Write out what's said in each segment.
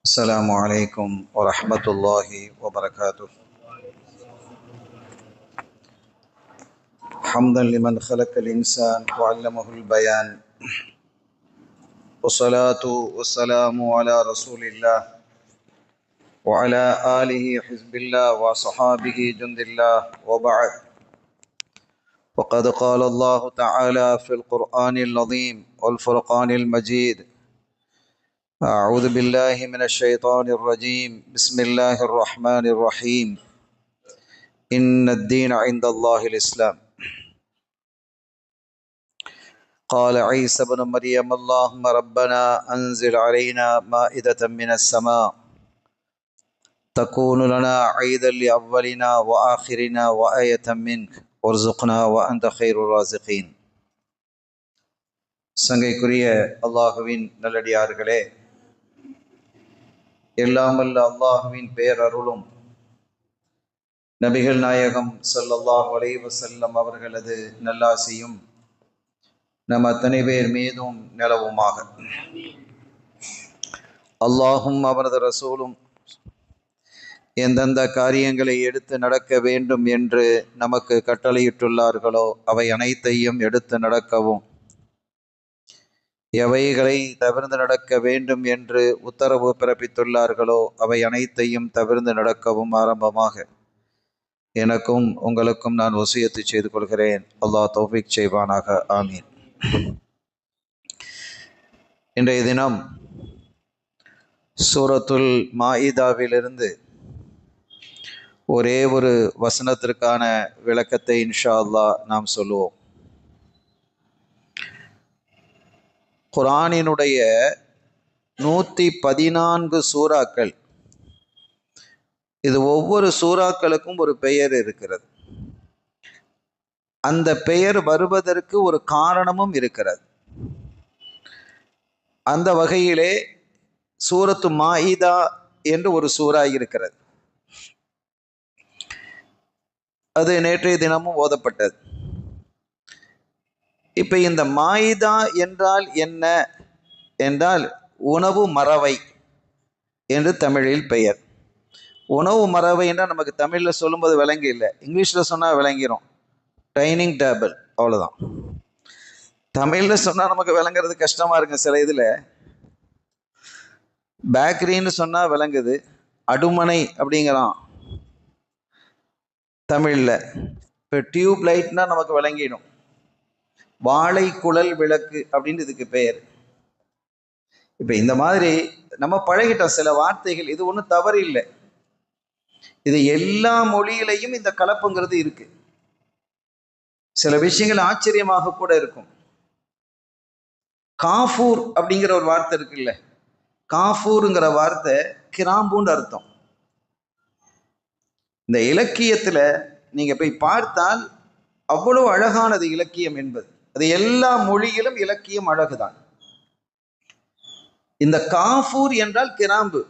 السلام عليكم ورحمة الله وبركاته. حمدا لمن خلق الإنسان وعلمه البيان، والصلاة والسلام على رسول الله وعلى آله حزب الله وصحابه جند الله، وبعد. وقد قال الله تعالى في القرآن العظيم والفرقان المجيد: أعوذ بالله من الشيطان الرجيم، بسم الله الرحمن الرحيم، إن الدين عند الله الإسلام. قال عيسى بن مريم: اللهم ربنا أنزل علينا مائدة من السماء تكون لنا عيدا لأولنا وآخرنا وآية منك وارزقنا وأنت خير الرازقين. சங்கைக்குரிய அல்லாஹுவின் நல்லடியார்களே, எல்லாமல்ல அல்லாஹுவின் பேரருளும் நபிகள் நாயகம் ஸல்லல்லாஹு அலைஹி வஸல்லம் அவர்களது நல்லாசியும் நம் அத்தனை பேர் மீதும் நிலவுமாக. அல்லாஹும் அவரது ரசூலும் எந்தெந்த காரியங்களை எடுத்து நடக்க வேண்டும் என்று நமக்கு கட்டளையிட்டுள்ளார்களோ அவை அனைத்தையும் எடுத்து நடக்கவும், எவைகளை தவிர்த்து நடக்க வேண்டும் என்று உத்தரவு பிறப்பித்துள்ளார்களோ அவை அனைத்தையும் தவிர்த்து நடக்கவும் ஆரம்பமாக எனக்கும் உங்களுக்கும் நான் வசியத்து செய்து கொள்கிறேன். அல்லாஹ் தௌஃபீக் செய்வானாக. ஆமீன். இன்றைய தினம் சூரத்துல் மாயிதாவிலிருந்து ஒரே ஒரு வசனத்திற்கான விளக்கத்தை இன்ஷா அல்லாஹ் நாம் சொல்லுவோம். குர்ஆனினுடைய 114 சூறாக்கள், இது ஒவ்வொரு சூறாக்களுக்கும் ஒரு பெயர் இருக்கிறது. அந்த பெயர் வருவதற்கு ஒரு காரணமும் இருக்கிறது. அந்த வகையிலே சூரத்து மாயிதா என்று ஒரு சூறா இருக்கிறது. அது நேற்றைய தினமும் ஓதப்பட்டது. இப்ப இந்த மாயிதா என்றால் என்ன என்றால் உணவு மறவை என்று தமிழில் பெயர். உணவு மறவை என்றால் நமக்கு தமிழில் சொல்லும்போது விளங்கி இல்லை, இங்கிலீஷில் சொன்னால் விளங்கிடும். டைனிங் டேபிள், அவ்வளோதான். தமிழில் சொன்னால் நமக்கு விளங்குறது கஷ்டமாக இருக்குங்க. சில இதில் பேக்கரின்னு சொன்னால் விளங்குது, அடுமனை அப்படிங்கிறான் தமிழில். இப்போ டியூப் லைட்னா நமக்கு விளங்கிடும். வாழை குழல் விளக்கு அப்படின்னு இதுக்கு பெயர். இப்போ இந்த மாதிரி நம்ம பழகிட்டோம் சில வார்த்தைகள். இது ஒன்றும் தவறு இல்லை. இது எல்லா மொழியிலையும் இந்த கலப்புங்கிறது இருக்கு. சில விஷயங்கள் ஆச்சரியமாக கூட இருக்கும். காஃபூர் அப்படிங்கிற ஒரு வார்த்தை இருக்குல்ல, காஃபூருங்கிற வார்த்தை கிராம்பூன்னு அர்த்தம். இந்த இலக்கியத்துல நீங்க போய் பார்த்தால் அவ்வளவு அழகானது இலக்கியம் என்பது. அது எல்லா மொழியிலும் இலக்கியம் அழகுதான். இந்த காஃபூர் என்றால் கிராம்பு.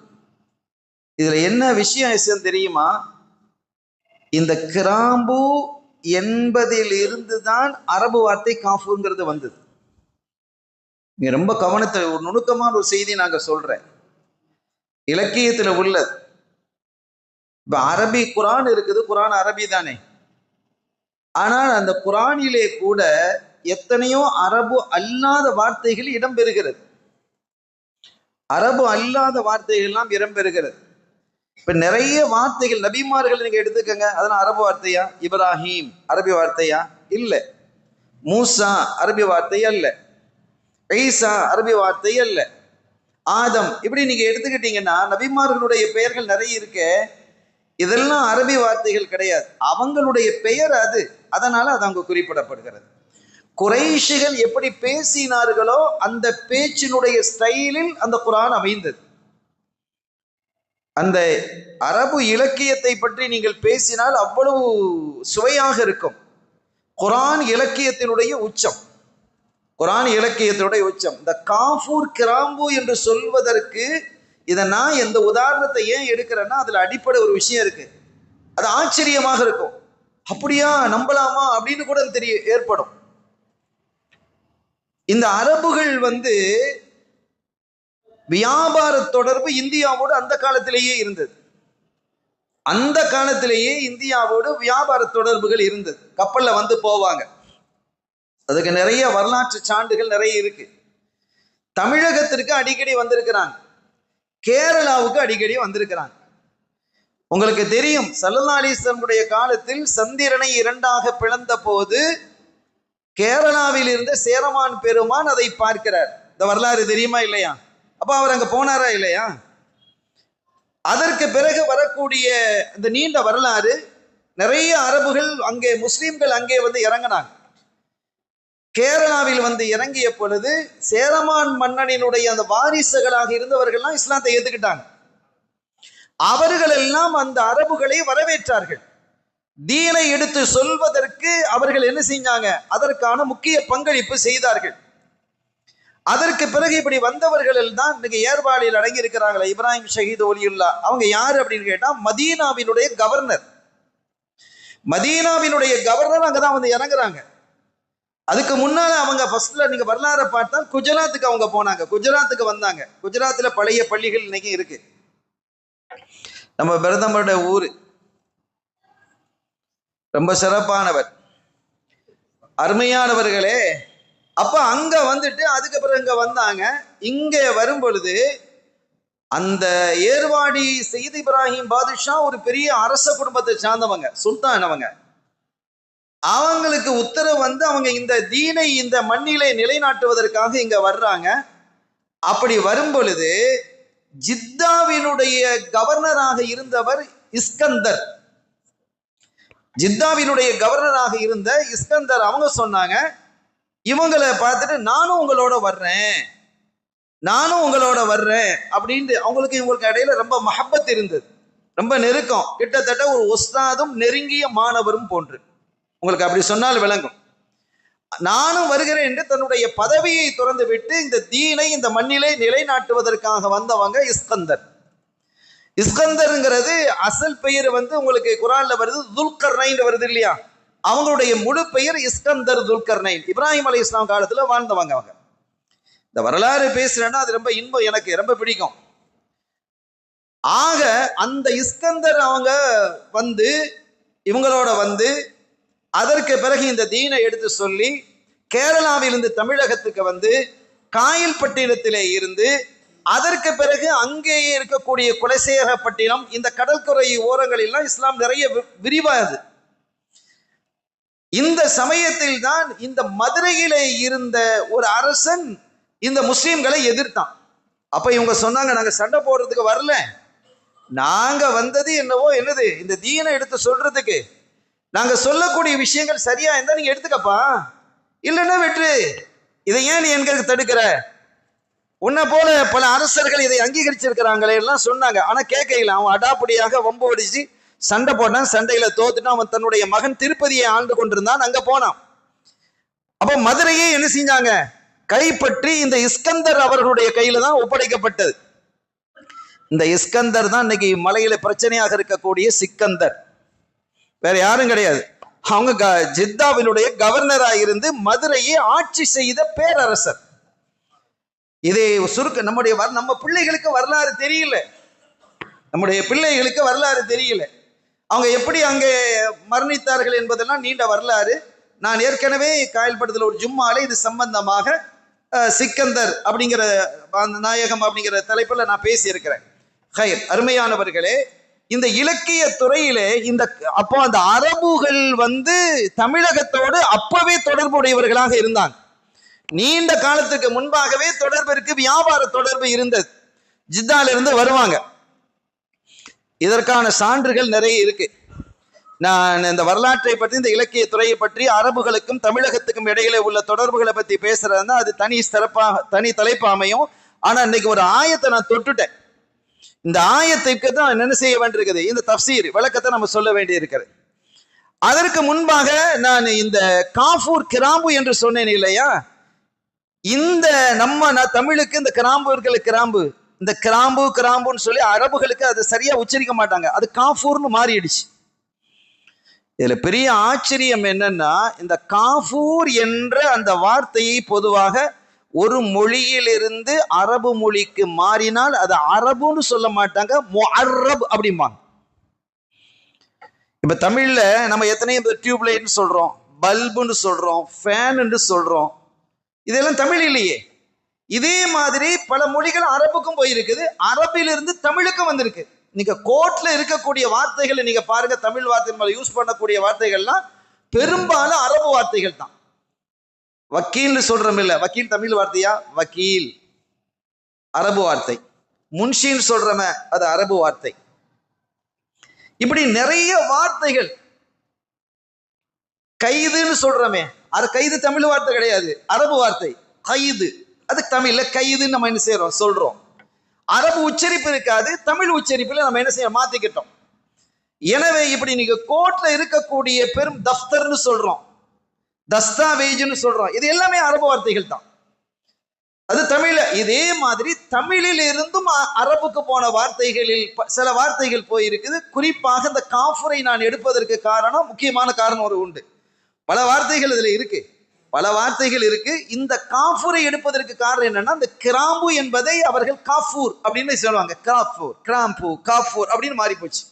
இதுல என்ன விஷயம் தெரியுமா? இந்த கிராம்பு என்பதில் இருந்துதான் அரபு வார்த்தை காஃபூர்ங்கிறது வந்தது. நீங்க ரொம்ப கவனத்தை, ஒரு நுணுக்கமான ஒரு செய்தி நாங்க சொல்றேன். இலக்கியத்துல உள்ளது. இப்ப அரபி குரான் இருக்குது, குரான் அரபி தானே. ஆனால் அந்த குரானிலே கூட எத்தனையோ அரபு அல்லாத வார்த்தைகள் இடம்பெறுகிறது. அரபு அல்லாத வார்த்தைகள்லாம் இடம்பெறுகிறது. இப்ப நிறைய வார்த்தைகள் நபிமார்கள் நீங்க எடுத்துக்கங்க, அதெல்லாம் அரபு வார்த்தையா? இப்ராஹிம் அரபி வார்த்தையா? இல்ல. மூசா அரபி வார்த்தை அல்ல. ஈசா அரபி வார்த்தை அல்ல. ஆதம், இப்படி நீங்க எடுத்துக்கிட்டீங்கன்னா நபிமார்களுடைய பெயர்கள் நிறைய இருக்கு. இதெல்லாம் அரபி வார்த்தைகள் கிடையாது, அவங்களுடைய பெயர் அது. அதனால அது அங்கு குறிப்பிடப்படுகிறது. குறைஷிகள் எப்படி பேசினார்களோ அந்த பேச்சினுடைய ஸ்டைலில் அந்த குர்ஆன் அமைந்தது. அந்த அரபு இலக்கியத்தை பற்றி நீங்கள் பேசினால் அவ்வளவு சுவையாக இருக்கும். குர்ஆன் இலக்கியத்தினுடைய உச்சம், குர்ஆன் இலக்கியத்தினுடைய உச்சம். இந்த காஃபூர் கிராம்பு என்று சொல்வதற்கு இதை நான் எந்த உதாரணத்தை ஏன் எடுக்கிறேன்னா, அதுல அடிப்படை ஒரு விஷயம் இருக்கு. அது ஆச்சரியமாக இருக்கும். அப்படியா, நம்பலாமா அப்படின்னு கூட ஏற்படும். இந்த அரபுகள் வியாபார தொடர்பு இந்தியாவோடு அந்த காலத்திலேயே இருந்தது. அந்த காலத்திலேயே இந்தியாவோடு வியாபார தொடர்புகள் இருந்தது. கப்பல்ல வந்து போவாங்க. அதுக்கு நிறைய வரலாற்று சான்றுகள் நிறைய இருக்கு. தமிழகத்திற்கு அடிக்கடி வந்திருக்கிறாங்க, கேரளாவுக்கு அடிக்கடி வந்திருக்கிறாங்க. உங்களுக்கு தெரியும், ஸல்லல்லாஹு அலைஹி வஸல்லம் காலத்தில் சந்திரனை இரண்டாக பிளந்த போது கேரளாவில் இருந்த சேரமான் பெருமான் அதை பார்க்கிறார். இந்த வரலாறு தெரியுமா இல்லையா? அப்ப அவர் அங்க போனாரா இல்லையா? அதற்கு பிறகு வரக்கூடிய இந்த நீண்ட வரலாறு, நிறைய அரபுகள் அங்கே, முஸ்லிம்கள் அங்கே வந்து இறங்கினாங்க. கேரளாவில் வந்து இறங்கிய பொழுது சேரமான் மன்னனினுடைய அந்த வாரிசுகளாக இருந்தவர்கள்லாம் இஸ்லாத்தை ஏத்துக்கிட்டாங்க. அவர்கள் எல்லாம் அந்த அரபுகளை வரவேற்றார்கள். தீனை எடுத்து சொல்வதற்கு அவர்கள் என்ன செஞ்சாங்க? அதற்கான முக்கிய பங்களிப்பு செய்தார்கள். அதற்கு பிறகு இப்படி வந்தவர்கள் தான் இன்னைக்கு ஏர்வாடியில் அடங்கி இருக்கிறாங்களே, இப்ராஹிம் ஷஹீத் ஒலியுல்லா, அவங்க யாரு அப்படின்னு கேட்டா மதீனாவினுடைய கவர்னர். மதீனாவினுடைய கவர்னர் அங்கதான் வந்து இறங்குறாங்க. அதுக்கு முன்னால அவங்க ஃபர்ஸ்ட்ல நீங்க வரலாறு பார்த்தால் குஜராத்துக்கு அவங்க போனாங்க, குஜராத்துக்கு வந்தாங்க. குஜராத்ல பழைய பள்ளிகள் இன்னைக்கு இருக்கு. நம்ம பிரதமருடைய ஊரு ரொம்ப சிறப்பானவர், அருமையானவர்களே. அப்ப அங்க வந்துட்டு அதுக்கப்புறம் இங்க வந்தாங்க. இங்க வரும் பொழுது அந்த ஏர்வாடி சையத் இப்ராஹிம் பாதுஷா ஒரு பெரிய அரச குடும்பத்தை சார்ந்தவங்க, சுல்தான் அவங்க. அவங்களுக்கு உத்தரவு வந்து அவங்க இந்த தீனை இந்த மண்ணிலே நிலைநாட்டுவதற்காக இங்க வர்றாங்க. அப்படி வரும் பொழுது ஜித்தாவினுடைய கவர்னராக இருந்தவர் இஸ்கந்தர், ஜித்தாவினுடைய கவர்னராக இருந்த இஸ்கந்தர் அவங்க சொன்னாங்க, இவங்களை பார்த்துட்டு நானும் உங்களோட வர்றேன், நானும் உங்களோட வர்றேன் அப்படின்ட்டு. அவங்களுக்கு இவங்களுக்கு இடையில ரொம்ப மஹப்பத் இருந்தது, ரொம்ப நெருக்கம், கிட்டத்தட்ட ஒரு உஸ்தாதும் நெருங்கிய மாணவரும் போன்று. உங்களுக்கு அப்படி சொன்னால் விளங்கும். நானும் வருகிறேன் என்று தன்னுடைய பதவியை துறந்து விட்டு இந்த தீனை இந்த மண்ணிலே நிலைநாட்டுவதற்காக வந்தவங்க இஸ்கந்தர். இஸ்கந்தர்ங்கிறது அசல் பெயர் வந்து உங்களுக்கு குரான்ல வருது, துல்கர்னைன் வருது இல்லையா? அவங்களுடைய முழு பெயர் இஸ்கந்தர் துல்கர்னைன். இப்ராஹிம் அலைஹிஸ்ஸலாம் காலத்துல வாழ்ந்தவங்க அவங்க. இந்த வரலாறு பேசுறேன்னா அது ரொம்ப இன்பம், எனக்கு ரொம்ப பிடிக்கும். ஆக அந்த இஸ்கந்தர் அவங்க வந்து இவங்களோட வந்து அதற்கு பிறகு இந்த தீனை எடுத்து சொல்லி கேரளாவிலிருந்து தமிழகத்துக்கு வந்து காயல்பட்டினத்திலே இருந்து அதற்கு பிறகு அங்கேயே இருக்கக்கூடிய குலசேகரப்பட்டினம், இந்த கடற்கரை ஓரங்களெல்லாம் இஸ்லாம் நிறைய விரிவாது. இந்த சமயத்தில் தான் இந்த மதுரையிலே இருந்த ஒரு அரசன் இந்த முஸ்லிம்களை எதிர்த்தான். அப்ப இவங்க சொன்னாங்க, நாங்க சண்டை போடுறதுக்கு வரல, நாங்க வந்தது என்னது இந்த தீனை எடுத்து சொல்றதுக்கு. நாங்க சொல்லக்கூடிய விஷயங்கள் சரியா இருந்தா நீங்க எடுத்துக்கப்பா, இல்லைன்னா வெற்று. இதை ஏன் நீ எங்களுக்கு தடுக்கிற? உன்னை போல பல அரசர்கள் இதை அங்கீகரிச்சிருக்கிறாங்களே எல்லாம் சொன்னாங்க. ஆனா கேட்கல. அவன் அடாப்படியாக வம்பு அடிச்சு சண்டை போட்டான். சண்டையில தோத்துட்டான். அவன் தன்னுடைய மகன் திருப்பதியை ஆண்டு கொண்டிருந்தான், அங்க போனான். அப்ப மதுரையே என்ன செஞ்சாங்க? கைப்பற்றி இந்த இஸ்கந்தர் அவர்களுடைய கையில தான் ஒப்படைக்கப்பட்டது. இந்த இஸ்கந்தர் தான் இன்னைக்கு மலையில பிரச்சனையாக இருக்கக்கூடிய சிக்கந்தர், வேற யாரும் கிடையாது. அவங்க ஜித்தாவினுடைய கவர்னரா இருந்து மதுரையை ஆட்சி செய்த பேரரசர். இதை சுருக்க நம்ம பிள்ளைகளுக்கு வரலாறு தெரியல, நம்முடைய பிள்ளைகளுக்கு வரலாறு தெரியல. அவங்க எப்படி அங்கே மரணித்தார்கள் என்பதெல்லாம் நீண்ட வரலாறு. நான் ஏற்கனவே காயல்பட்டத்தில் ஒரு ஜும்மாலே இது சம்பந்தமாக சிக்கந்தர் அப்படிங்கிற நாயகம் அப்படிங்கிற தலைப்புல நான் பேசியிருக்கிறேன். ஹைர், அருமையானவர்களே, இந்த இலக்கிய துறையிலே அப்போ அந்த அரபுகள் வந்து தமிழகத்தோடு அப்பவே தொடர்புடையவர்களாக இருந்தாங்க. நீண்ட காலத்துக்கு முன்பாகவே தொடர்பு இருக்கு, வியாபார தொடர்பு இருந்தது. ஜித்தால இருந்து வருவாங்க. இதற்கான சான்றுகள் நிறைய இருக்கு. நான் இந்த வரலாற்றை பற்றி, இந்த இலக்கிய துறையை பற்றி, அரபுகளுக்கும் தமிழகத்துக்கும் இடையிலே உள்ள தொடர்புகளை பத்தி பேசுறதுன்னா அது தனி தலைப்பு அமையும். ஆனா இன்னைக்கு ஒரு ஆயத்தை நான் தொட்டுட்டேன். இந்த ஆயத்துக்கு தான் என்ன செய்ய வேண்டியிருக்குது, இந்த தஃப்சீர் விளக்கத்தை நம்ம சொல்ல வேண்டி இருக்கிறது. அதற்கு முன்பாக நான் இந்த காஃபூர் கிராம்பு என்று சொன்னேன் இல்லையா? இந்த தமிழுக்கு இந்த கிராம்பு, இந்த கிராம்புன்னு சொல்லி அரபுகளுக்கு அது சரியா உச்சரிக்க மாட்டாங்க, அது காஃபூர்னு மாறிடுச்சு. இதுல பெரிய ஆச்சரியம் என்னன்னா, இந்த காஃபூர் என்ற அந்த வார்த்தையை பொதுவாக ஒரு மொழியிலிருந்து அரபு மொழிக்கு மாறினால் அது அரபுன்னு சொல்ல மாட்டாங்க, முஅர்ரப் அப்படிம்பாங்க. இப்ப தமிழ்ல நம்ம எத்தனையோ டியூப் லைட்னு சொல்றோம், பல்புன்னு சொல்றோம், ஃபேன் சொல்றோம். இதெல்லாம் தமிழ் இல்லையே. இதே மாதிரி பல மொழிகள் அரபுக்கும் போயிருக்குது, அரபிலிருந்து தமிழுக்கும் வந்திருக்கு. நீங்க கோர்ட்ல இருக்கக்கூடிய வார்த்தைகளை நீங்க பாருங்க, தமிழ் வார்த்தை யூஸ் பண்ணக்கூடிய வார்த்தைகள்லாம் பெரும்பாலும் அரபு வார்த்தைகள் தான். வக்கீல் சொல்றோம் இல்ல, வக்கீல் தமிழ் வார்த்தையா? வக்கீல் அரபு வார்த்தை. முன்ஷின்னு சொல்றோமே, அது அரபு வார்த்தை. இப்படி நிறைய வார்த்தைகள். கைதுன்னு சொல்றோமே, அது கைது தமிழ் வார்த்தை கிடையாது, அரபு வார்த்தை. கைது, அது தமிழ்ல கைதுன்னு நம்ம என்ன செய்யறோம், சொல்றோம். அரபு உச்சரிப்பு இருக்காது, தமிழ் உச்சரிப்புல நம்ம என்ன செய்ய மாத்திக்கிட்டோம். எனவே இப்படி நீங்க கோர்ட்ல இருக்கக்கூடிய பெரும் தஃப்தர்னு சொல்றோம், தஸ்தாவேஜ்னு சொல்றோம், இது எல்லாமே அரபு வார்த்தைகள் தான். அது தமிழ்ல. இதே மாதிரி தமிழில் இருந்தும் அரபுக்கு போன வார்த்தைகளில் சில வார்த்தைகள் போயிருக்குது. குறிப்பாக இந்த காஃபுரை நான் எடுப்பதற்கு காரணம், முக்கியமான காரணம் ஒரு உண்டு. பல வார்த்தைகள் இதுல இருக்கு, பல வார்த்தைகள் இருக்கு. இந்த காஃபுரை எடுப்பதற்கு காரணம் என்னன்னா, இந்த கிராம்பு என்பதை அவர்கள் காஃபூர் அப்படின்னு சொல்லுவாங்க. காஃபூர், கிராம்பு, காஃபூர் அப்படின்னு மாறி போச்சு.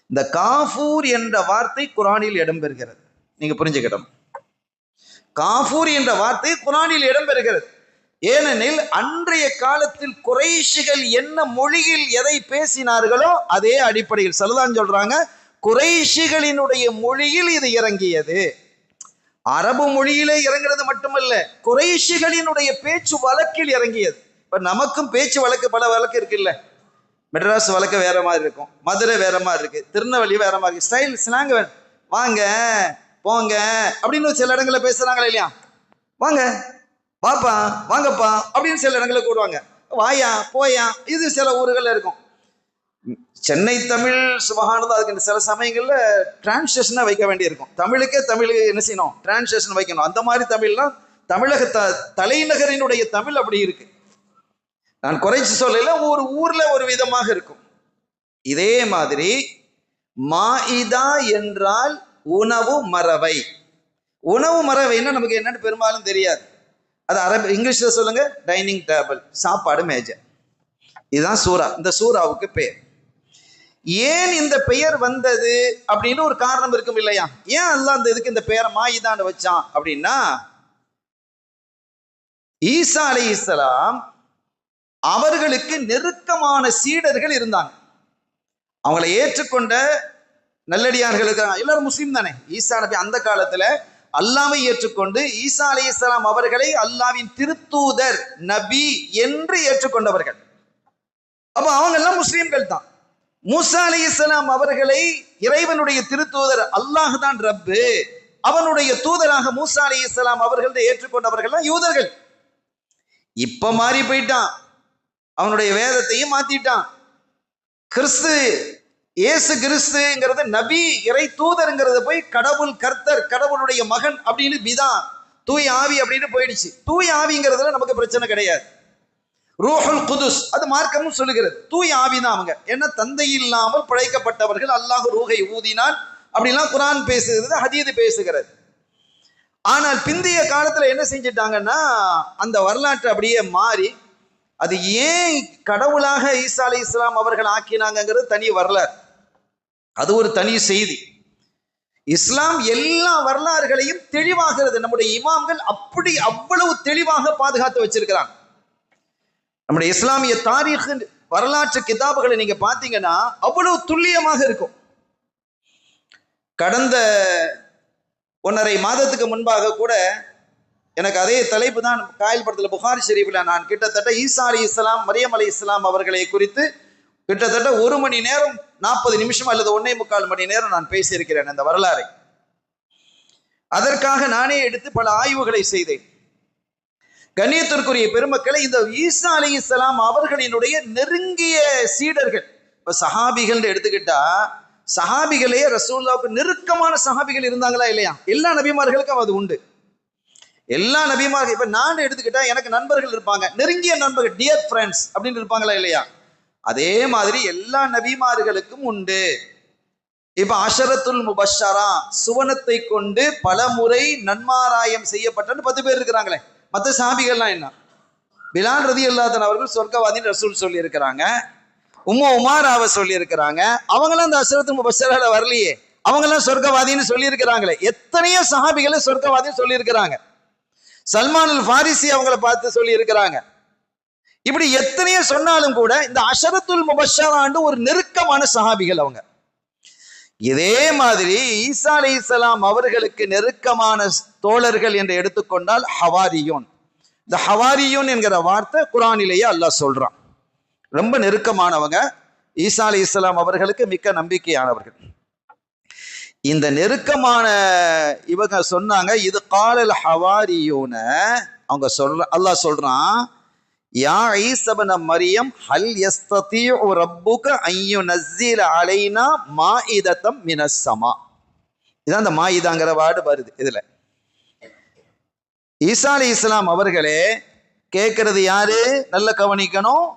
இந்த காஃபூர் என்ற வார்த்தை குரானில் இடம்பெறுகிறது. நீங்க புரிஞ்சுக்கிட்டோம், காஃபூர் என்ற வார்த்தை குரானில் இடம்பெறுகிறது. ஏனெனில் அன்றைய காலத்தில் குறைஷிகள் என்ன மொழியில் எதை பேசினார்களோ அதே அடிப்படையில் சல்லல்லாஹு சொல்றாங்க, குறைஷிகளினுடைய மொழியில் இது இறங்கியது. அரபு மொழியிலே இறங்குறது மட்டுமல்ல, குறைஷிகளினுடைய பேச்சு வழக்கில் இறங்கியது. இப்ப நமக்கும் பேச்சு வழக்கு, பல வழக்கு இருக்குல்ல. மெட்ராஸ் வழக்கு வேற மாதிரி இருக்கும், மதுரை வேற மாதிரி இருக்கு, திருநெல்வேலி வேற மாதிரி, ஸ்டைல் ஸ்லாங், வாங்க போங்க அப்படின்னு சில இடங்களை பேசுறாங்களா இல்லையா? வாங்க பாப்பா, வாங்கப்பா அப்படின்னு சில இடங்களை கூடுவாங்க. வாயா போயா, இது சில ஊர்கள்ல இருக்கும். சென்னை தமிழ் சுபஹானது, அதுக்கு சில சமயங்கள்ல டிரான்ஸ்லேஷனா வைக்க வேண்டியிருக்கும். தமிழுக்கே தமிழுக்கு என்ன செய்யணும், டிரான்ஸ்லேஷன் வைக்கணும். அந்த மாதிரி தமிழ்லாம் தமிழக தலைநகரினுடைய தமிழ் அப்படி இருக்கு. நான் குறைச்சு சொல்லல, ஒரு ஊர்ல ஒரு விதமாக இருக்கும். இதே மாதிரி மாஇதா என்றால் உணவு மறவை. உணவு மறவைன்னா நமக்கு என்னன்னு பெரும்பாலும் தெரியாது. அது அரபு, இங்கிலீஷ்ல சொல்லுங்க, டைனிங் டேபிள், சாப்பாடு மேஜை. இதுதான் சூரா. இந்த சூராவுக்கு பெயர். ஏன் இந்த பெயர் வந்தது அப்படின்னு ஒரு காரணம் இருக்கும் இல்லையா? ஏன் அல்லாஹ் அந்த இதுக்கு இந்த பெயரை மாயிதான்னு வச்சான் அப்படின்னா, ஈசா அலைஹிஸ்ஸலாம் அவர்களுக்கு நெருக்கமான சீடர்கள் இருந்தாங்க. அவங்களை ஏற்றுக்கொண்ட நல்லடியார்களுக்கு, எல்லாரும் முஸ்லீம் தானே. ஈசா நபி அந்த காலத்துல அல்லாஹ்வை ஏற்றுக்கொண்டு ஈசா அலைஹிஸ்ஸலாம் அவர்களை அல்லாஹ்வின் திருத்தூதர், நபி என்று ஏற்றுக்கொண்டவர்கள். அப்ப அவங்க எல்லாம் முஸ்லீம்கள் தான். மூசா அலைஹிஸ்ஸலாம் அவர்களை இறைவனுடைய திருத்தூதர், அல்லாஹ் தான் ரப்பு, அவனுடைய தூதராக மூசா அலைஹிஸ்ஸலாம் அவர்களை ஏற்றுக்கொண்டவர்கள் தான் யூதர்கள். இப்ப மாறி போயிட்டான், அவனுடைய வேதத்தையும் மாத்திட்டான். கிறிஸ்து, இயேசு கிறிஸ்துங்கிறது நபி, இறை தூதருங்கிறது போய் கடவுள், கர்த்தர், கடவுளுடைய மகன் அப்படின்னு, பிதா, தூய் ஆவி அப்படின்னு போயிடுச்சு. தூய் ஆவிங்கிறதுல நமக்கு பிரச்சனை கிடையாது. ரூஹுல் குதுஸ், அது மார்க்கமும் சொல்லுகிறது, தூய் ஆவிதான் அவங்க. ஏன்னா தந்தை இல்லாமல் படைக்கப்பட்டவர்கள், அல்லாஹ் ரூஹை ஊதினான் அப்படிலாம் குரான் பேசுகிறது, ஹதீது பேசுகிறது. ஆனால் பிந்தைய காலத்துல என்ன செஞ்சிட்டாங்கன்னா, அந்த வரலாற்று அப்படியே மாறி, அது ஏன் கடவுளாக ஈசா அலைஹிஸ்ஸலாம் அவர்கள் ஆக்கினாங்கிறது தனி வரலாறு, அது ஒரு தனி செய்தி. இஸ்லாம் எல்லா வரலாறுகளையும் தெளிவாகிறது. நம்முடைய இமாம்கள் அப்படி அவ்வளவு தெளிவாக பாதுகாத்து வச்சிருக்கிறாங்க. நம்முடைய இஸ்லாமிய தாரீഖ் வரலாற்று கிதாபுகளை நீங்க பாத்தீங்கன்னா அவ்வளவு துல்லியமாக இருக்கும். கடந்த 1.5 மாதத்துக்கு முன்பாக கூட எனக்கு அதே தலைப்பு தான் காயில் படத்துல, புகாரி ஷெரீஃப்ல நான் கிட்டத்தட்ட ஈசா அலைஹிஸ்ஸலாம், மரியம் அலைஹிஸ்ஸலாம் அவர்களை குறித்து கிட்டத்தட்ட 1 மணி நேரம் 40 நிமிஷம் அல்லது 1.25 மணி நேரம் நான் பேசியிருக்கிறேன் அந்த வரலாறை. அதற்காக நானே எடுத்து பல ஆய்வுகளை செய்தேன். கண்ணியத்திற்குரிய பெருமக்களை, இந்த ஈசா அலைஹிஸ்ஸலாம் அவர்களினுடைய நெருங்கிய சீடர்கள், இப்ப சஹாபிகள் எடுத்துக்கிட்டா, சஹாபிகளே ரசூலுல்லாஹ்வுக்கு நெருக்கமான சஹாபிகள் இருந்தாங்களா இல்லையா? எல்லா நபிமார்களுக்கும் அது உண்டு. எல்லா நபிமார்கள், இப்ப நான் எடுத்துக்கிட்டா எனக்கு நண்பர்கள் இருப்பாங்க, நெருங்கிய நண்பர்கள், டியர் ஃப்ரெண்ட்ஸ் அப்படின்னு இருப்பாங்களா இல்லையா? அதே மாதிரி எல்லா நபிமார்களுக்கும் உண்டு. இப்ப அஷரத்துல் முபஷரா, சுவனத்தை கொண்டு பல முறை நன்மாராயம் செய்யப்பட்ட 10 பேர் இருக்கிறாங்களே, மற்ற சஹாபிகள்லாம் என்ன? பிலால் ரலியல்லாஹு அன்ஹு அவர்கள் சொர்க்கவாதின்னு ரசூல் சொல்லி இருக்கிறாங்க. உம்மு உமாராவை சொல்லி இருக்கிறாங்க. அவங்களாம் அந்த அஷ்ரத்துல் முபஷ்ஷரால வரலையே, அவங்கெல்லாம் சொர்க்கவாதின்னு சொல்லி இருக்கிறாங்களே. எத்தனையோ சஹாபிகளை சொர்க்கவாதின்னு சொல்லி இருக்கிறாங்க. சல்மான் அல் ஃபாரிசி அவங்கள பார்த்து சொல்லி இருக்கிறாங்க. இப்படி எத்தனையோ சொன்னாலும் கூட இந்த அஷரத்துல் முபஷ்ஷராண்டு ஒரு நெருக்கமான சஹாபிகள் அவங்க. இதே மாதிரி ஈசா அலைஹிஸ்ஸலாம் அவர்களுக்கு நெருக்கமான தோழர்கள் என்று எடுத்துக்கொண்டால் ஹவாரியூன். இந்த ஹவாரியூன் என்கிற வார்த்தை குர்ஆனிலேயே அல்லாஹ் சொல்றான். ரொம்ப நெருக்கமானவங்க, ஈசா அலைஹிஸ்ஸலாம் அவர்களுக்கு மிக்க நம்பிக்கையானவர்கள். இந்த நெருக்கமான இவங்க சொன்னாங்க, இது காலல் ஹவாரியூன, அவங்க அல்லாஹ் சொல்றான், யா ஈஸா இப்ன மரியம் ஹல் யஸ்ததீஉ ரப்புக அன் யுனஸ்ஸில அலைனா மாஇதத்தம் மினஸ் ஸமா. இதான் அந்த மாயிதாங்கிற வார்டு வருது இதுல. ஈசா அலைஹிஸ்ஸலாம் அவர்களே கேட்கறது யாரு? நல்ல கவனிக்கணும்.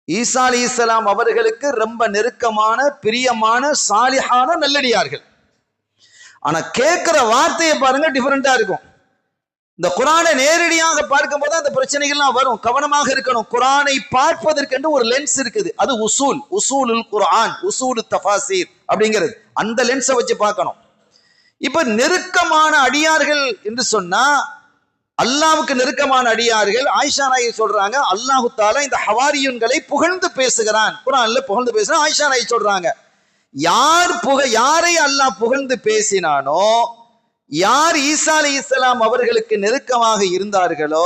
ஈசா அலைஹிஸ்ஸலாம் அவர்களுக்கு ரொம்ப நெருக்கமான பிரியமான சாலிஹான நல்லடியார்கள். ஆனா கேட்கிற வார்த்தையை பாருங்க, டிஃபரெண்டா இருக்கும். இந்த குர்ஆனை நேரடியாக பார்க்கும் போது அந்த பிரச்சனைகள்லாம் வரும். கவனமாக இருக்கணும். குர்ஆனை பார்ப்பதற்கென்று ஒரு லென்ஸ் இருக்குது, அது உசூலுல் குர்ஆன், உசூலு தஃபாசீர் அப்படிங்கிறது. அந்த லென்ஸை வச்சு பார்க்கணும். இப்ப நெருக்கமான அடியார்கள் என்று சொன்னா, அல்லாஹ்வுக்கு நெருக்கமான அடியார்கள். ஆயிஷா நாயகி சொல்றாங்க, அல்லாஹ் தஆலா இந்த ஹவாரியூன்களை புகழ்ந்து பேசுகிறான், குர்ஆன்ல புகழ்ந்து பேசுறான். ஆயிஷா நாயகி சொல்றாங்க, யாரை அல்லாஹ் புகழ்ந்து பேசினானோ, யார் ஈசா அலைஹிஸ்ஸலாம் அவர்களுக்கு நெருக்கமாக இருந்தார்களோ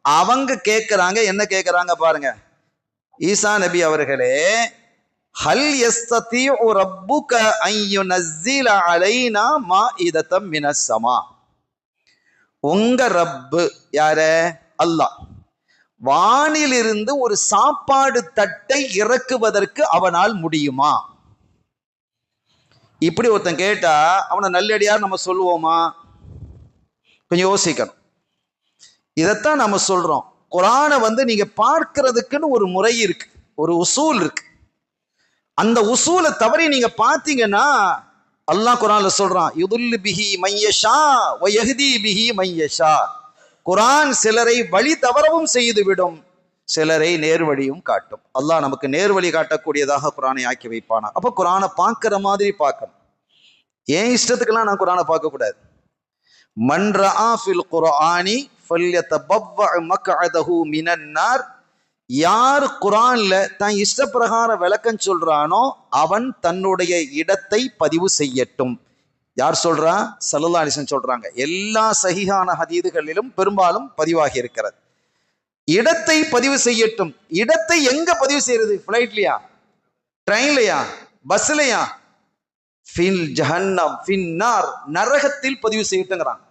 அவங்க கேட்கிறாங்க. என்ன கேட்கிறாங்க பாருங்க, ஈசா நபி அவர்களே, ஹல் யஸ்ததீஉ ரப்புக அன் யுனஸ்ஸில அலைனா மாஇதத்தம் மினஸ் ஸமா. உங்க ரப்பு யாரு? அல்லாஹ். வானிலிருந்து ஒரு சாப்பாடு தட்டை இறக்குவதற்கு அவனால் முடியுமா? இப்படி ஒருத்தன் கேட்டா அவனை நல்லடியார் நம்ம சொல்லுவோமா? கொஞ்சம் யோசிக்கணும். இதைத்தான் நம்ம சொல்றோம். குர்ஆனை நீங்க பார்க்கிறதுக்குன்னு ஒரு முறை இருக்கு, ஒரு உசூல் இருக்கு. அந்த உசூலை தவறி நீங்க பார்த்தீங்கன்னா அல்லாஹ் குர்ஆன்ல சொல்றான், யுதுல்லு பிஹி மையஷா வ யஹ்தி பிஹி மையஷா. குர்ஆன் சிலரை வழி தவறவும் செய்து விடும், சிலரை நேர்வழியும் காட்டும். அல்லாஹ் நமக்கு நேர்வழி காட்டக்கூடியதாக குர்ஆனை ஆக்கி வைப்பானா. அப்ப குர்ஆனை பார்க்கிற மாதிரி பார்க்கணும். ஏன் இஷ்டத்துக்கெல்லாம் நான் குர்ஆனை பார்க்க கூடாது. மன் ரஆ ஃபில் குர்ஆனி ஃபல்யதபவ்வ மக்அதஹு மினன் நார். யார் குர்ஆன்ல தான் இஷ்டப்பிரகார விளக்கம் சொல்றானோ அவன் தன்னுடைய இடத்தை பதிவு செய்யட்டும். யார் சொல்றா? ஸல்லல்லாஹு அலைஹி வஸல்லம் சொல்றாங்க. எல்லா சஹீஹான ஹதீதுகளிலும் பெரும்பாலும் பதிவாகி இருக்கிறது. இடத்தை பதிவு செய்யட்டும். இடத்தை எங்க பதிவு செய்யறது? ஃபிளைட்லயா, ட்ரெயின்லயா, பஸ்லயா? ஃபில் ஜஹன்னம் ஃபின் நார், நரகத்தில் பதிவு செய்யட்டுங்கிறாங்க.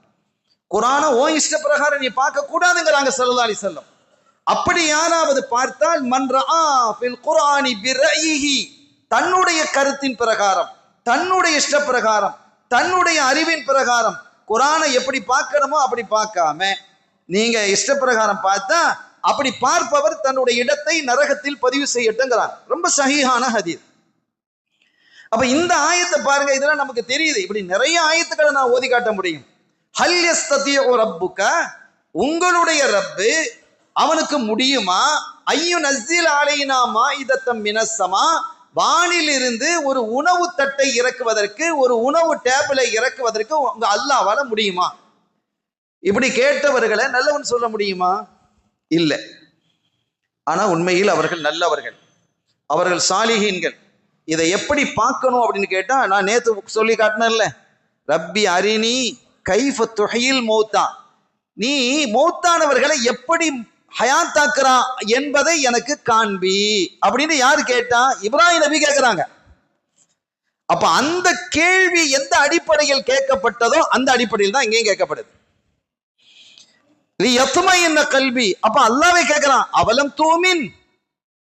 குர்ஆனை ஓ இஷ்ட பிரகாரம் நீ பார்க்க கூடாதுங்கிறாங்க ஸல்லல்லாஹு அலைஹி வஸல்லம். அப்படி யாராவது பார்த்தால் மன் ரஆ ஃபில் குர்ஆனி பிரயிஹி, தன்னுடைய கருத்தின் பிரகாரம், தன்னுடைய இஷ்ட பிரகாரம், தன்னுடைய அறிவின் பிரகாரம் குர்ஆனை எப்படி பார்க்கணுமோ அப்படி பார்க்காம நீங்க இஷ்டப்பிரகாரம் பார்த்தா, அப்படி பார்ப்பவர் தன்னுடைய இடத்தை நரகத்தில் பதிவு செய்யட்டுங்கிறாங்க. ரொம்ப சஹீஹான ஹதீஸ். அப்ப இந்த ஆயத்தை பாருங்க, இதெல்லாம் நமக்கு தெரியுது. இப்படி நிறைய ஆயத்துக்களை நான் ஓதி காட்ட முடியும். ஹல் யஸ்ததீஉ ரப்புக, உங்களுடைய ரப்பு அவனுக்கு முடியுமா? ஐயு நஸ்ஸில அலைனா மாஇதத்தம் மினஸ் ஸமா, வானிலிருந்து ஒரு உணவு தட்டை இறக்குவதற்கு, ஒரு உணவு டேபிளை இறக்குவதற்கு உங்க அல்லாஹ்வால முடியுமா? இப்படி கேட்டவர்களை நல்லவன் சொல்ல முடியுமா? இல்லை. ஆனா உண்மையில் அவர்கள் நல்லவர்கள், அவர்கள் சாலிஹீன்கள். இதை எப்படி பார்க்கணும் அப்படின்னு கேட்டா, நான் நேத்து சொல்லி காட்டினேன்ல, ரப்பி அரினி கைஃப துஹில் மௌத்தா, நீ மௌத்தானவர்களை எப்படி ஹயாத்தாக்குறா என்பதை எனக்கு காண்பி அப்படின்னு யாரு கேட்டா? இப்ராஹிம் நபி கேட்கிறாங்க. அப்ப அந்த கேள்வி எந்த அடிப்படையில் கேட்கப்பட்டதோ அந்த அடிப்படையில் தான் இங்கேயும் கேட்கப்படுது. கல்வி. அப்ப அல்லாஹ்வே கேட்கிறான், அவலம் தூமின்,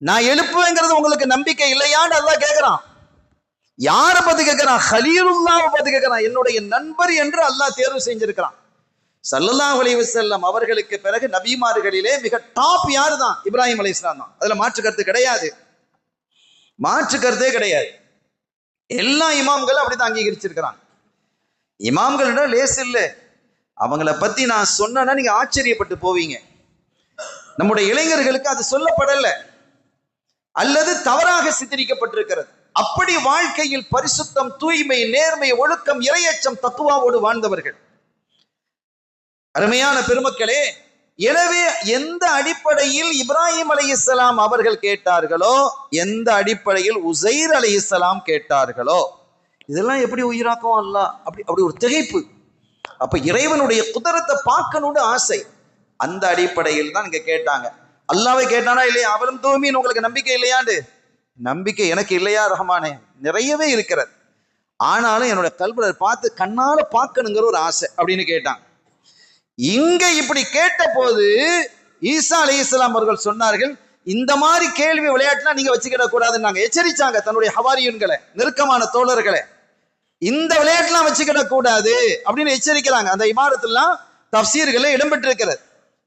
நான் எழுப்புவேங்கிறது உங்களுக்கு நம்பிக்கை இல்லையான்னு அல்லாஹ் கேட்கிறான். யாரை பத்தி கேட்கிறான்? ஹலீலுல்லாஹ்வை பத்தி கேட்கிறான். என்னுடைய நண்பர் என்று அல்லாஹ் தேர்வு செஞ்சிருக்கிறான். ஸல்லல்லாஹு அலைஹி வஸல்லம் அவர்களுக்கு பிறகு நபிமார்களிலே மிக டாப் யாரு தான்? இப்ராஹிம் அலைஹிஸ்ஸலாம் தான். அதுல மாற்று கருத்து கிடையாது, மாற்று கருத்தே கிடையாது. எல்லா இமாம்களும் அப்படித்தான் அங்கீகரிச்சிருக்கிறாங்க. இமாம்கள் லேஸ் இல்லை. அவங்கள பத்தி நான் சொன்னா நீங்க ஆச்சரியப்பட்டு போவீங்க. நம்முடைய இளைஞர்களுக்கு அது சொல்லப்படல அல்லது தவறாக சித்தரிக்கப்பட்டிருக்கிறது. அப்படி வாழ்க்கையில் பரிசுத்தம், தூய்மை, நேர்மை, ஒழுக்கம், இறையச்சம், தக்குவாவோடு வாழ்ந்தவர்கள். அருமையான பெருமக்களே, எனவே எந்த அடிப்படையில் இப்ராஹிம் அலைஹிஸ்ஸலாம் அவர்கள் கேட்டார்களோ, எந்த அடிப்படையில் உசைர் அலைஹிஸ்ஸலாம் கேட்டார்களோ, இதெல்லாம் எப்படி உயிராக்கும் அல்லாஹ், அப்படி ஒரு திகைப்பு. அப்ப இறைவனுடைய குதரத்தை பார்க்கணும்னு ஆசை. அந்த அடிப்படையில் தான் இங்க கேட்டாங்க. அல்லாஹ்வை கேட்டானா இல்லையா? அவரும் தூமின்னு உங்களுக்கு நம்பிக்கை இல்லையாண்டு? நம்பிக்கை எனக்கு இல்லையா ரஹ்மானே? நிறையவே இருக்கிறது. ஆனாலும் என்னோட கல்வியை பார்த்து கண்ணால பார்க்கணுங்கிற ஒரு ஆசை அப்படின்னு கேட்டாங்க. இங்க இப்படி கேட்ட போது ஈசா அலைஹிஸ்ஸலாம் அவர்கள் சொன்னார்கள், இந்த மாதிரி கேள்வி விளையாட்டுலாம் நீங்க வச்சுக்கிட கூடாதுன்னு நாங்க எச்சரிச்சாங்க தன்னுடைய ஹவாரியுன்களை, நெருக்கமான தோழர்களை. இந்த விளையாட்டுலாம் வச்சுக்கிட கூடாது அப்படின்னு எச்சரிக்கிறாங்க. அந்த இமாரத்துலாம் தஃப்சீர்களில் இடம்பெற்றிருக்கிறது.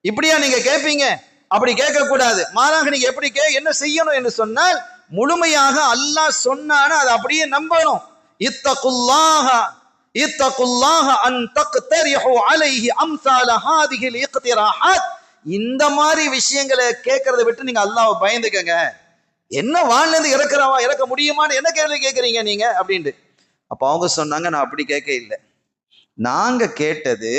இப்படியா நீங்க கேட்பீங்க? அப்படி கேட்க கூடாது. மாறாக நீங்க எப்படி என்ன செய்யணும் என்று சொன்னால், முழுமையாக அல்லாஹ் சொன்னான அதை அப்படியே நம்பணும். இத்தகுல்லாஹ அன் தக்தரிஹு அலைஹி அம்சால ஹாதிஹில் இக்திராஹாத். இந்த மாதிரி விஷயங்களை கேட்கறதை விட்டு நீங்க அல்லாஹ்வை பயந்துக்கங்க. என்ன வானிலிருந்து இறக்க முடியுமான்னு என்ன கேள்வி கேட்கறீங்க நீங்க அப்படின்ட்டு. அப்ப அவங்க சொன்னாங்க, நான் அப்படி கேட்க இல்லை, நாங்க கேட்டது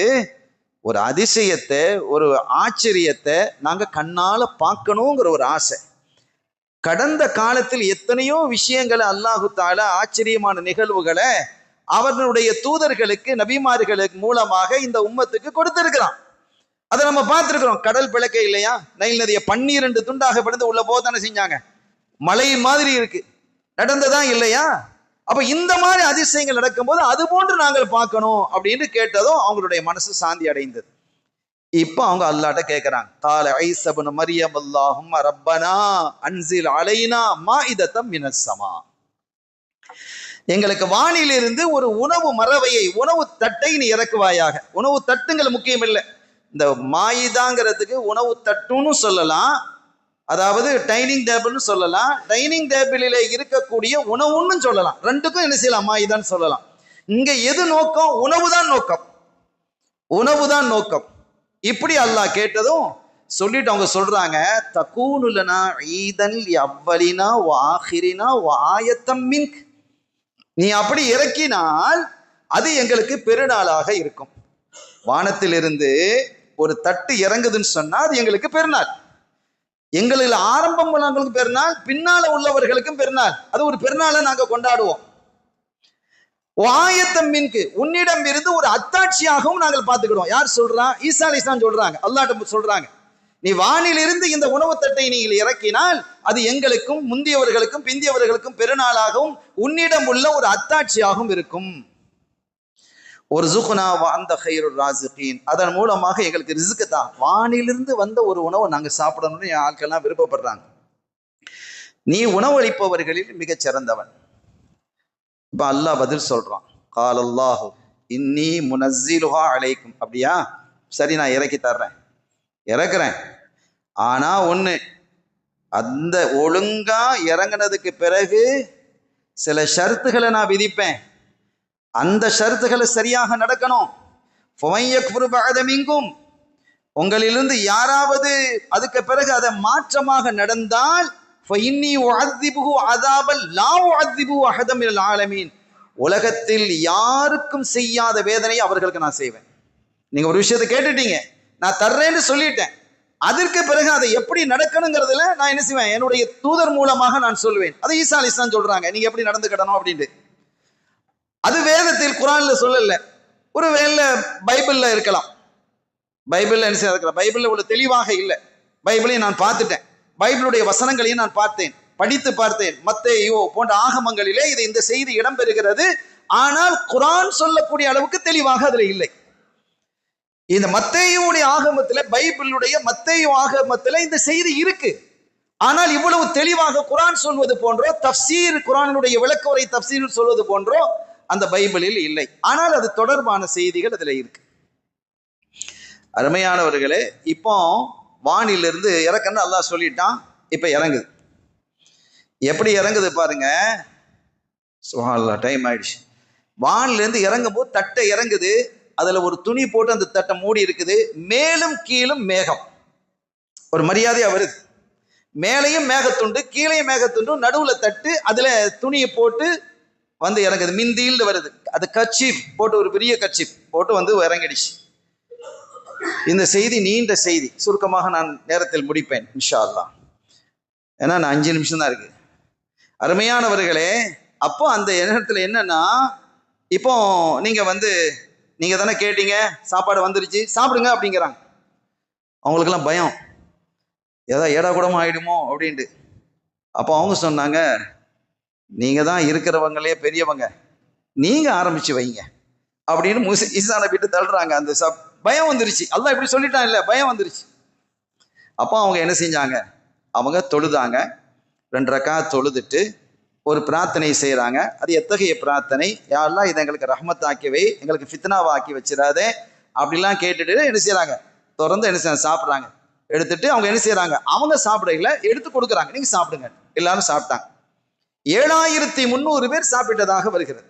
ஒரு அதிசயத்தை, ஒரு ஆச்சரியத்தை நாங்க கண்ணால பார்க்கணுங்கிற ஒரு ஆசை. கடந்த காலத்தில் எத்தனையோ விஷயங்களை அல்லாஹு தஆலா ஆச்சரியமான நிகழ்வுகளை அவர்களுடைய தூதர்களுக்கு, நபிமார்களுக்கு மூலமாக இந்த உம்மத்துக்கு கொடுத்திருக்கிறான். அதை நம்ம பார்த்திருக்கிறோம். கடல் பிளக்க இல்லையா? நைல் நதியை 12 துண்டாக பிளந்து உள்ள போதானே செஞ்சாங்க. மலை மாதிரி இருக்கு, நடந்ததா இல்லையா? அப்ப இந்த மாதிரி அதிசயங்கள் நடக்கும்போது அது போன்று நாங்கள் பார்க்கணும் அப்படின்னு கேட்டதும் அவங்களுடைய மனசு சாந்தி அடைந்தது. இப்ப அவங்க அல்லாஹ்ட்ட கேட்கிறாங்க. கால ஈஸா இப்னு மரியம் அல்லாஹும்ம ரப்பனா அன்சில் அலைனா மாஇதத்தம் மினஸ் ஸமா. எங்களுக்கு வானிலிருந்து ஒரு உணவு மறவையை, உணவு தட்டை நீ இறக்குவாயாக. உணவு தட்டுங்கள் முக்கியம் இல்லை, இந்த மாயிதாங்கிறதுக்கு உணவு தட்டுன்னு சொல்லலாம், அதாவது டைனிங் டேபிள்னு சொல்லலாம், டைனிங் டேபிளிலே இருக்கக்கூடிய உணவுன்னு சொல்லலாம். ரெண்டுக்கும் என்ன செய்யலாம்? மாயிதான் சொல்லலாம். இங்க எது நோக்கம்? உணவுதான் நோக்கம், உணவுதான் நோக்கம். இப்படி அல்லாஹ் கேட்டதும் சொல்லிட்டு அவங்க சொல்றாங்க, தகூனுலனா ஈதன் அவ்வலினா வாஹிரினா வாயத்தம் மின்க். நீ அப்படி இறக்கினால் அது எங்களுக்கு பெருநாளாக இருக்கும். வானத்திலிருந்து ஒரு தட்டு இறங்குதுன்னு சொன்னா அது எங்களுக்கு பெருநாள். எங்களுக்கு ஆரம்பம் உள்ளவங்களுக்கு பெருநாள், பின்னால உள்ளவர்களுக்கும் பெருநாள். அது ஒரு பெருநாளை நாங்க கொண்டாடுவோம். வாயத்தம்மின்கு, உன்னிடம் இருந்து ஒரு அத்தாட்சியாகவும் நாங்கள் பார்த்துக்கிடுவோம். யார் சொல்றா? ஈசா அலைஹிஸ்ஸலாம் சொல்றாங்க, அல்லாஹ்ட்ட சொல்றாங்க, நீ வானிலிருந்து இந்த உணவு தட்டை நீங்கள் இறக்கினால் அது எங்களுக்கும் முந்தியவர்களுக்கும் பிந்தியவர்களுக்கும் பெருநாளாகவும் உன்னிடம் உள்ள ஒரு அத்தாட்சியாகவும் இருக்கும். ஒரு ஜுகுனா அந்த ஹைருர் ராசிகீன், அதன் மூலமாக எங்களுக்கு ரிஸ்க் தான். வானிலிருந்து வந்த ஒரு உணவை நாங்கள் சாப்பிடணும்னு ஆட்கள்லாம் விருப்பப்படுறாங்க. நீ உணவளிப்பவர்களில் மிகச் சிறந்தவன். இப்ப அல்லாஹ் பதில் சொல்றான், காலல்லாஹு இன்னி முனஸ்ஸிலுஹா அலைக்கும். அப்படியா? சரி, நான் இறக்கி தர்றேன், இறக்குறேன். ஆனா ஒண்ணு, அந்த ஒழுங்கா இறங்கினதுக்கு பிறகு சில ஷர்த்துகளை நான் விதிப்பேன். அந்த ஷர்த்துகளை சரியாக நடக்கணும். உங்களிலிருந்து யாராவது அதுக்கு பிறகு அதை மாற்றமாக நடந்தால் உலகத்தில் யாருக்கும் செய்யாத வேதனையை அவர்களுக்கு நான் செய்வேன். நீங்க ஒரு விஷயத்தை கேட்டுட்டீங்க, நான் தர்றேன்னு சொல்லிட்டேன். அதற்கு பிறகு அதை எப்படி நடக்கணுங்கிறதுல நான் என்ன செய்வேன்? என்னுடைய தூதர் மூலமாக நான் சொல்லுவேன். அதை ஈசா அலைஹிஸ்ஸலாம் சொல்றாங்க, நீங்க எப்படி நடந்துக்கிடணும் அப்படின்ட்டு. அது வேதத்தில் குர்ஆன்ல சொல்லல, ஒரு வேளை பைபிள்ல இருக்கலாம். பைபிள்ல என்ன செய்ய, பைபிள்ல உள்ள தெளிவாக இல்லை. பைபிளையும் நான் பார்த்துட்டேன், பைபிளுடைய வசனங்களையும் நான் பார்த்தேன், படித்து பார்த்தேன். மத்தேயு போன்ற ஆகமங்களிலே இது இந்த செய்தி இடம்பெறுகிறது. ஆனால் குர்ஆன் சொல்லக்கூடிய அளவுக்கு தெளிவாக அதுல இல்லை. இந்த மத்தேயுடைய ஆகமத்துல, பைபிளுடைய மத்தேயு ஆகமத்துல இந்த செய்தி இருக்கு. ஆனால் இவ்வளவு தெளிவாக குர்ஆன் சொல்வது போன்றோ, தஃப்சீர் குர்ஆனுடைய விளக்க உரை தஃப்சீர் சொல்வது போன்றோ அந்த பைபிளில் இல்லை. ஆனால் அது தொடர்பான செய்திகள் அதுல இருக்கு. அருமையானவர்களே, இப்போ வானிலிருந்து இறக்கன்னு அல்லாஹ் சொல்லிட்டான். இப்ப இறங்குது. எப்படி இறங்குது பாருங்க. சுப்ஹானல்லாஹ், டைம் ஆயிடுச்சு. வானிலிருந்து இறங்கும் போது தட்டை இறங்குது. அதுல ஒரு துணி போட்டு அந்த தட்டை மூடி இருக்குது, மேலும் கீழும் மேகம், ஒரு மரியாதையா வருது. மேலையும் மேகத்துண்டு, கீழையும் மேகத்துண்டு, நடுவுல தட்டு, அதுல துணியை போட்டு வந்து இறங்குது, மிந்தியில் வருது. அது கர்ச்சீஃப் போட்டு, ஒரு பெரிய கர்ச்சீஃப் போட்டு வந்து இறங்கிடுச்சு. இந்த செய்தி நீண்ட செய்தி, சுருக்கமாக நான் நேரத்தில் முடிப்பேன் இன்ஷா அல்லாஹ். ஏன்னா நான் 5 நிமிஷம் தான் இருக்கு. அருமையானவர்களே, அப்போ அந்த நேரத்தில் என்னன்னா, இப்போ நீங்க தானே கேட்டீங்க, சாப்பாடு வந்துருச்சு சாப்பிடுங்க அப்படிங்கிறாங்க. அவங்களுக்கெல்லாம் பயம், ஏதாவது ஏடா கூடமா ஆயிடுமோ அப்படின்ட்டு. அப்போ அவங்க சொன்னாங்க, நீங்க தான் இருக்கிறவங்களே பெரியவங்க, நீங்க ஆரம்பிச்சு வைங்க அப்படின்னு ஈசா நபிட்டு தள்ளுறாங்க. அந்த பயம் வந்துருச்சு, அல்லாஹ் இப்படி சொல்லிட்டான் இல்ல, பயம் வந்துருச்சு. அப்போ அவங்க என்ன செஞ்சாங்க, அவங்க தொழுதாங்க. 2 ரக்காத் தொழுதுட்டு ஒரு பிரார்த்தனை செய்யறாங்க. அது எத்தகைய பிரார்த்தனை? யா அல்லாஹ் இதை எங்களுக்கு ரஹ்மத்தாக்கிவை, எங்களுக்கு ஃபித்னாவாக்கி வச்சிடாதே அப்படிலாம் கேட்டுட்டு என்ன செய்யறாங்க, தொடர்ந்து என்ன செய்ய சாப்பிட்றாங்க. எடுத்துட்டு அவங்க என்ன செய்யறாங்க, அவங்க சாப்பிடல, எடுத்து கொடுக்குறாங்க, நீங்க சாப்பிடுங்க. எல்லாரும் சாப்பிட்டாங்க. 7300 பேர் சாப்பிட்டதாக வருகிறது.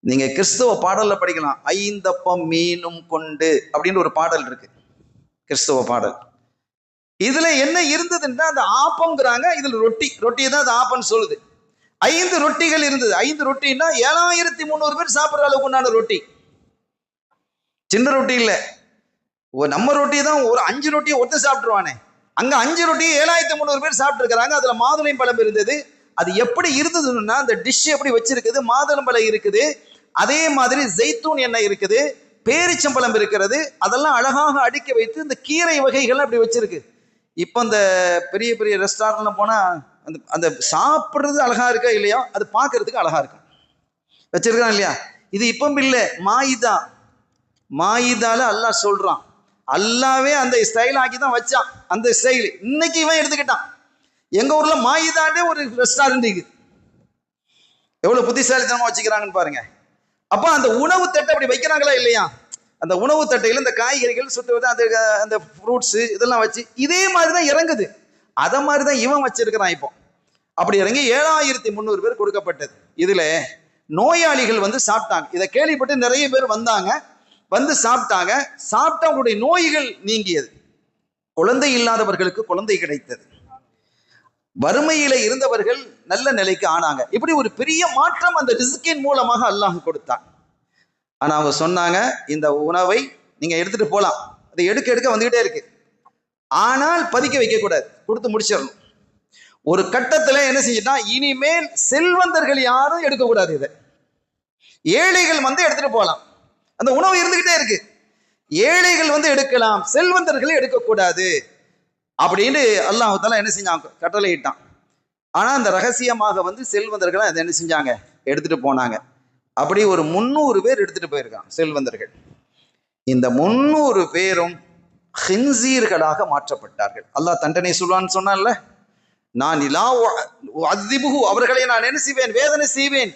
நீங்க கிறிஸ்தவ பாடல்ல படிக்கலாம், 5 அப்பம் மீனும் கொண்டு அப்படின்னு ஒரு பாடல் இருக்கு, கிறிஸ்தவ பாடல். இதுல என்ன இருந்ததுன்னா, அந்த ஆப்பம்ங்கிறாங்க, இதுல ரொட்டியை தான் அந்த ஆப்பம்னு சொல்லுது. 5 ரொட்டிகள் இருந்தது. 5 ரொட்டின்னா 7300 பேர் சாப்பிடுற அளவுக்கு உண்டான ரொட்டி, சின்ன ரொட்டி இல்ல. நம்ம ரொட்டி தான் ஒரு 5 ரொட்டியை ஒருத்தர் சாப்பிட்டுருவானே, அங்க 5 ரொட்டியை 7300 பேர் சாப்பிட்டு இருக்கிறாங்க. அதுல மாதுளை பழம் இருந்தது. அது எப்படி இருந்ததுன்னா, அந்த டிஷ் எப்படி வச்சிருக்குது, மாதுளம்பழம் இருக்குது, அதே மாதிரி ஜெய்தூன் எண்ணெய் இருக்குது, பேரிச்சம்பழம் இருக்கிறது, அதெல்லாம் அழகாக அடுக்கி வைத்து இந்த கீரை வகைகள் அப்படி வச்சிருக்கு. இப்போ அந்த பெரிய பெரிய ரெஸ்டாரண்ட்ல போனா அந்த சாப்பிட்றது அழகா இருக்கா இல்லையா, அது பார்க்கறதுக்கு அழகா இருக்கும், வச்சிருக்கான் இல்லையா. இது இப்போ இல்லை, மாயிதால அல்லாஹ் சொல்றான். அல்லாவே அந்த ஸ்டைல் ஆக்கி தான் வச்சான். அந்த ஸ்டைல் இன்னைக்கு இவன் எடுத்துக்கிட்டான். எங்க ஊர்ல மாயிதாண்டே ஒரு ரெஸ்டாரண்ட் இருக்கு, எவ்வளவு புத்திசாலித்தனமா வச்சுக்கிறாங்கன்னு பாருங்க. அப்ப அந்த உணவு தட்டை அப்படி வைக்கிறாங்களா இல்லையா, அந்த உணவு தட்டையில் இந்த காய்கறிகள் சுட்டு அந்த ஃப்ரூட்ஸ் இதெல்லாம் வச்சு இதே மாதிரிதான் இறங்குது. அத மாதிரிதான் இவன் வச்சிருக்கிறான். இப்போ அப்படி இறங்கி 7300 பேர் கொடுக்கப்பட்டது. இதுல நோயாளிகள் வந்து சாப்பிட்டாங்க. இதை கேள்விப்பட்டு நிறைய பேர் வந்தாங்க, வந்து சாப்பிட்டாங்க. சாப்பிட்டவங்களுடைய நோய்கள் நீங்கியது. குழந்தை இல்லாதவர்களுக்கு குழந்தை கிடைத்தது. வறுமையில இருந்தவர்கள் நல்ல நிலைக்கு ஆனாங்க. இப்படி ஒரு பெரிய மாற்றம் அந்த ரிஸ்கின் மூலமாக அல்லாஹ் கொடுத்தான். ஆனா அவங்க சொன்னாங்க, இந்த உணவை நீங்க எடுத்துட்டு போலாம், அதை எடுக்க வந்துகிட்டே இருக்கு, ஆனால் பதுக்கி வைக்க கூடாது, கொடுத்து முடிச்சிடணும். ஒரு கட்டத்துல என்ன செஞ்சிட்டா, இனிமேல் செல்வந்தர்கள் யாரும் எடுக்கக்கூடாது, இதை ஏழைகள் வந்து எடுத்துட்டு போகலாம். அந்த உணவு இருந்துகிட்டே இருக்கு, ஏழைகள் வந்து எடுக்கலாம், செல்வந்தர்களை எடுக்கக்கூடாது அப்படின்னு அல்லாஹ் தஆலா என்ன செஞ்சாங்க, கட்டளையிட்டான். ஆனா அந்த ரகசியமாக வந்து செல்வந்தர்கள் அதை என்ன செஞ்சாங்க, எடுத்துட்டு போனாங்க. அப்படி ஒரு 300 பேர் எடுத்துட்டு போயிருக்காங்க செல்வந்தர்கள். இந்த 300 பேரும் ஹின்சீர்களாக மாற்றப்பட்டார்கள். அல்லாஹ் தண்டனை சொல்வான்னு சொன்னான்ல, நான் அவர்களை நான் என்ன செய்வேன், வேதனை செய்வேன்.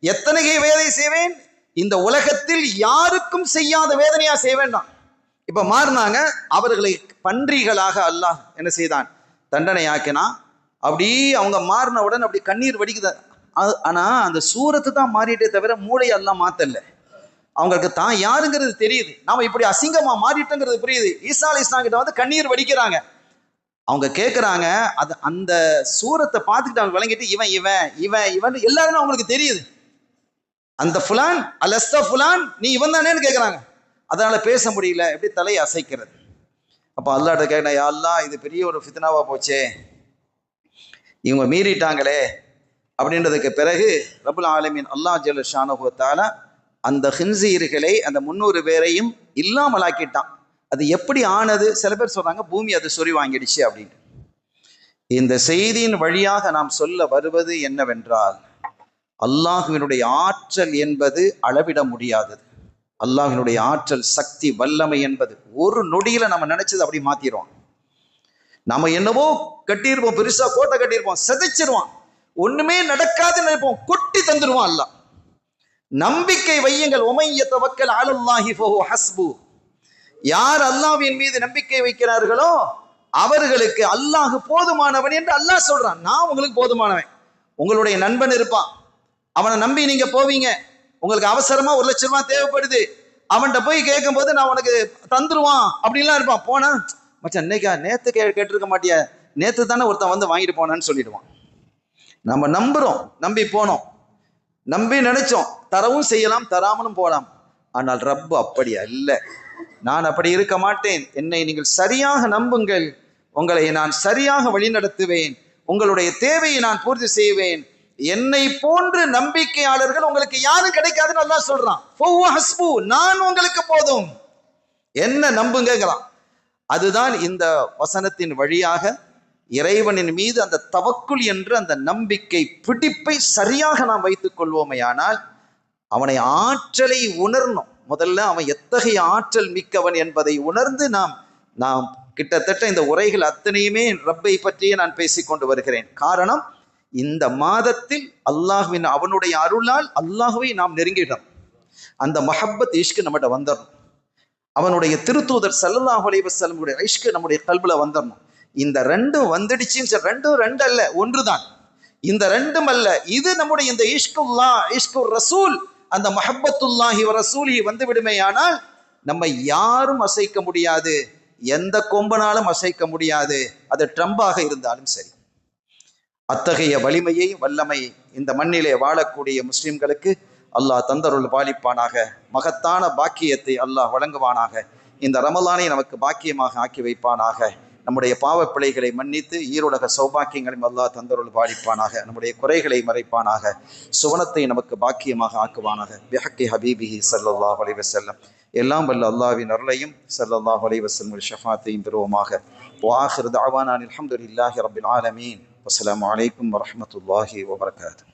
எத்தனை வேதனை செய்வேன், இந்த உலகத்தில் யாருக்கும் செய்யாத வேதனையா செய்வேன். இப்ப மாறினாங்க, அவர்களை பன்றிகளாக அல்லாஹ் என்ன செய்தான், தண்டனை ஆக்கினா. அப்படி அவங்க மாறினவுடன் அப்படி கண்ணீர் வடிக்குது. ஆனா அந்த சூரத்து தான் மாறிட்டே தவிர மூளையை எல்லாம் மாத்தல. அவங்களுக்கு தான் யாருங்கிறது தெரியுது, நாம இப்படி அசிங்கமா மாறிட்டோங்கிறது புரியுது. ஈசா அலைஹிஸ்ஸலாம் கிட்ட வந்து கண்ணீர் வடிக்கிறாங்க. அவங்க கேட்குறாங்க, அது அந்த சூரத்தை பார்த்துக்கிட்டு அவங்க விளங்கிட்டு இவன் இவன் இவன் இவன் எல்லாருமே அவங்களுக்கு தெரியுது. அந்த ஃபுலான் அலஸ்த ஃபுலான், நீ இவன் தானேன்னு கேட்குறாங்க. அதனால பேச முடியல, எப்படி தலையை அசைக்கிறது. அப்போ அல்லாஹ்ட்ட கேட்டேன், யா அல்லாஹ், இது பெரிய ஒரு ஃபித்னாவா போச்சே, இவங்க மீறிட்டாங்களே அப்படின்றதுக்கு பிறகு ரப்புல் ஆலமீன் அல்லாஹ் ஜல்ல ஷானஹு வ தஆலா அந்த ஹின்சீர்களை அந்த 300 பேரையும் இல்லாமலாக்கிட்டான். அது எப்படி ஆனது? சில பேர் சொல்றாங்க பூமி அது சொறி வாங்கிடுச்சு அப்படின்னு. இந்த செய்தியின் வழியாக நாம் சொல்ல வருவது என்னவென்றால், அல்லாஹ்வினுடைய ஆற்றல் என்பது அளவிட முடியாதது. அல்லாஹ்வினுடைய ஆற்றல், சக்தி, வல்லமை என்பது ஒரு நொடியில நம்ம நினைச்சது அப்படி மாத்திடுவோம். நம்ம என்னவோ கட்டியிருப்போம், பெருசா கோட்டை கட்டியிருப்போம், சிதைச்சிருவான், ஒண்ணுமே நடக்காதுன்னு நினைப்போம், கொட்டி தந்துடுவான் அல்லாஹ். நம்பிக்கை வையுங்கள், உமைய தவக்கல் அலல்லாஹி ஃபஹுவ ஹஸ்பு. யார் அல்லாஹ்வின் மீது நம்பிக்கை வைக்கிறார்களோ அவர்களுக்கு அல்லாஹ் போதுமானவன் என்று அல்லாஹ் சொல்றான். நான் உங்களுக்கு போதுமானவன். உங்களுடைய நண்பன் இருப்பான், அவனை நம்பி நீங்க போவீங்க, உங்களுக்கு அவசரமா 1,00,000 ரூபாய் தேவைப்படுது, அவன்கிட்ட போய் கேட்கும் போது நான் உனக்கு தந்துருவான் அப்படின்லாம் இருப்பான். போனா மச்சான் இன்னைக்கா நேத்து கேட்டிருக்க மாட்டியா, நேத்து தானே ஒருத்தன் வந்து வாங்கிட்டு போனான்னு சொல்லிடுவான். நம்ம நம்புறோம், நம்பி போனோம், நம்பி நினைச்சோம், தரவும் செய்யலாம் தராமலும் போகலாம். ஆனால் ரப்பு அப்படி அல்ல. நான் அப்படி இருக்க மாட்டேன். என்னை நீங்கள் சரியாக நம்புங்கள், உங்களை நான் சரியாக வழிநடத்துவேன், உங்களுடைய தேவையை நான் பூர்த்தி செய்வேன். என்னை போன்று நம்பிக்கையாளர்கள் உங்களுக்கு யாரும் கிடைக்காதுன்னு அல்லாஹ் சொல்றான். நான் உங்களுக்கு போதும், என்ன நம்புங்கலாம். அதுதான் இந்த வசனத்தின் வழியாக இறைவனின் மீது அந்த தவக்குல் என்ற அந்த நம்பிக்கை பிடிப்பை சரியாக நாம் வைத்துக் கொள்வோமையானால் அவனை ஆற்றலை உணரணும். முதல்ல அவன் எத்தகைய ஆற்றல் மிக்கவன் என்பதை உணர்ந்து நாம் கிட்டத்தட்ட இந்த உரைகள் அத்தனையுமே ரப்பை பற்றியே நான் பேசிக்கொண்டு வருகிறேன். காரணம், இந்த மாதத்தில் அல்லாஹ்வின் அவனுடைய அருளால் அல்லாஹ்வை நாம் நெருங்கிட்டோம். அந்த மஹப்பத் இஷ்கு நம்மகிட்ட வந்துடணும். அவனுடைய திருத்தூதர் ஸல்லல்லாஹு அலைஹி வஸல்லம் இஷ்கு நம்முடைய கல்புல வந்துடணும். இந்த ரெண்டும் வந்துடுச்சுன்னு ரெண்டும் ரெண்டு அல்ல, ஒன்றுதான். இந்த ரெண்டும் அல்ல, இது நம்முடைய இந்த இஷ்குல்லா இஷ்கு ரசூல் அந்த மஹப்பத்துல்லாஹி வ ரசூலி வந்து விடுமையானால் நம்ம யாரும் அசைக்க முடியாது, எந்த கொம்பனாலும் அசைக்க முடியாது, அது ட்ரம்பாக இருந்தாலும் சரி. அத்தகைய வலிமையை வல்லமை இந்த மண்ணிலே வாழக்கூடிய முஸ்லிம்களுக்கு அல்லாஹ் தந்தருள் பாலிப்பானாக. மகத்தான பாக்கியத்தை அல்லாஹ் வழங்குவானாக. இந்த ரமலானை நமக்கு பாக்கியமாக ஆக்கி வைப்பானாக. நம்முடைய பாவ பிழைகளை மன்னித்து ஈருலக சௌபாக்கியங்களையும் அல்லாஹ் தந்தருள் பாலிப்பானாக. நம்முடைய குறைகளை மறைப்பானாக. சுவனத்தை நமக்கு பாக்கியமாக ஆக்குவானாக. பிஹக்கி ஹபீபிஹி ஸல்லல்லாஹு அலைஹி வஸல்லம். எல்லாம் வல்ல அல்லாஹ்வின் அருளையும் ஸல்லல்லாஹு அலைஹி வஸல்லம் ஷஃபாத்தையும் பெறுவோமாக. வஆகிரு தஅவானா அல்ஹம்துலில்லாஹி ரப்பில் ஆலமீன். வஸ்ஸலாமு அலைக்கும் வரஹ்மத்துல்லாஹி வபரகாத்துஹு.